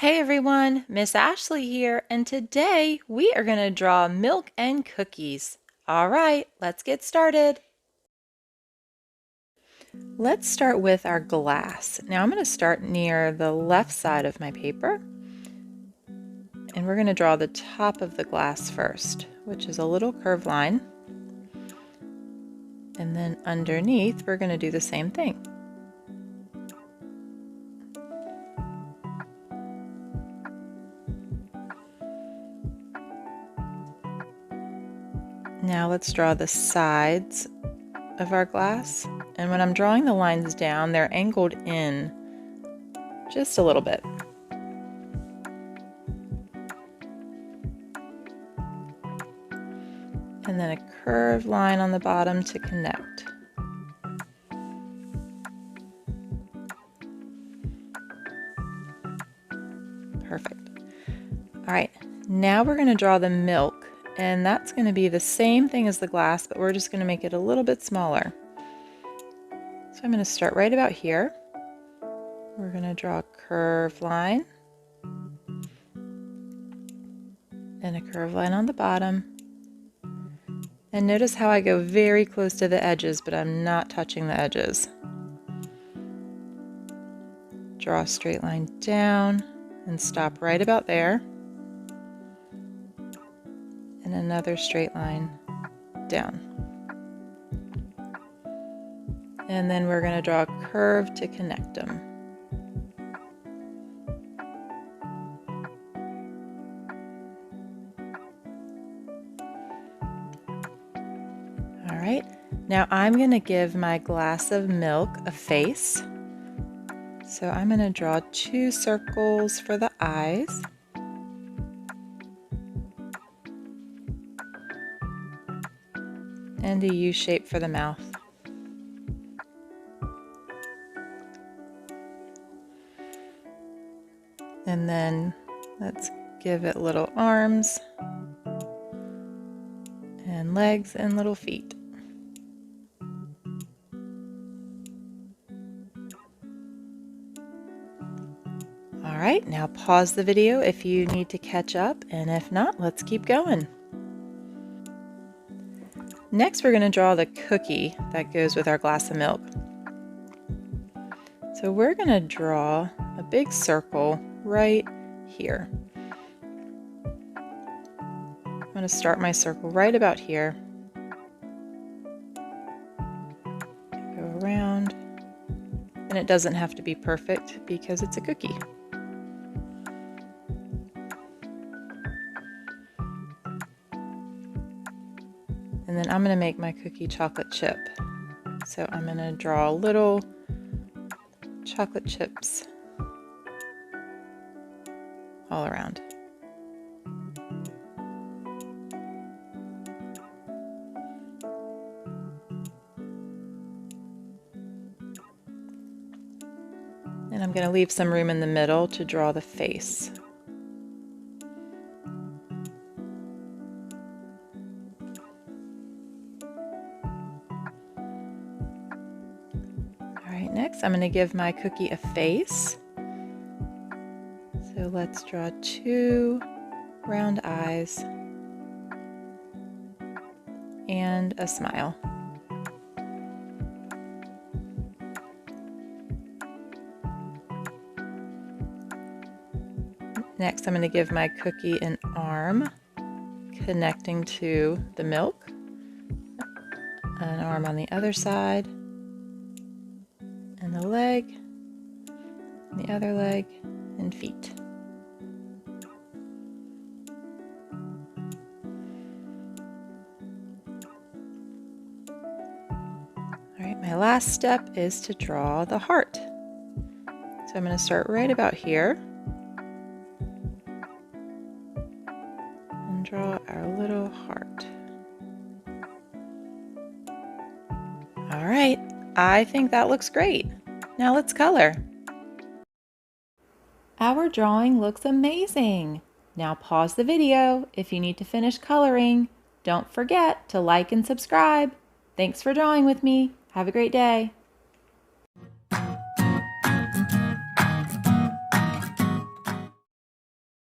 Hey everyone, Miss Ashley here, and today we are going to draw milk and cookies. All right, let's get started. Let's start with our glass. Now I'm going to start near the left side of my paper, and we're going to draw the top of the glass first, which is a little curved line. And then underneath, we're going to do the same thing. Now let's draw the sides of our glass. And when I'm drawing the lines down, they're angled in just a little bit. And then a curved line on the bottom to connect. Perfect. All right, now we're going to draw the milk, and that's going to be the same thing as the glass, but we're just going to make it a little bit smaller. So I'm going to start right about here. We're going to draw a curved line and a curved line on the bottom. And notice how I go very close to the edges, but I'm not touching the edges. Draw a straight line down and stop right about there. And another straight line down. And then we're going to draw a curve to connect them. All right, now I'm going to give my glass of milk a face. So I'm going to draw 2 circles for the eyes. And a U shape for the mouth. And then let's give it little arms and legs and little feet. All right, now pause the video if you need to catch up, and if not, let's keep going. Next, we're going to draw the cookie that goes with our glass of milk. So we're going to draw a big circle right here. I'm going to start my circle right about here. Go around. And it doesn't have to be perfect because it's a cookie. And then I'm going to make my cookie chocolate chip. So I'm going to draw little chocolate chips all around. And I'm going to leave some room in the middle to draw the face. Next, I'm going to give my cookie a face. So let's draw 2 round eyes and a smile. Next, I'm going to give my cookie an arm connecting to the milk, an arm on the other side, and the leg, the other leg, and feet. All right, my last step is to draw the heart. So I'm going to start right about here and draw our little heart. All right, I think that looks great. Now let's color. Our drawing looks amazing. Now pause the video if you need to finish coloring. Don't forget to like and subscribe. Thanks for drawing with me. Have a great day.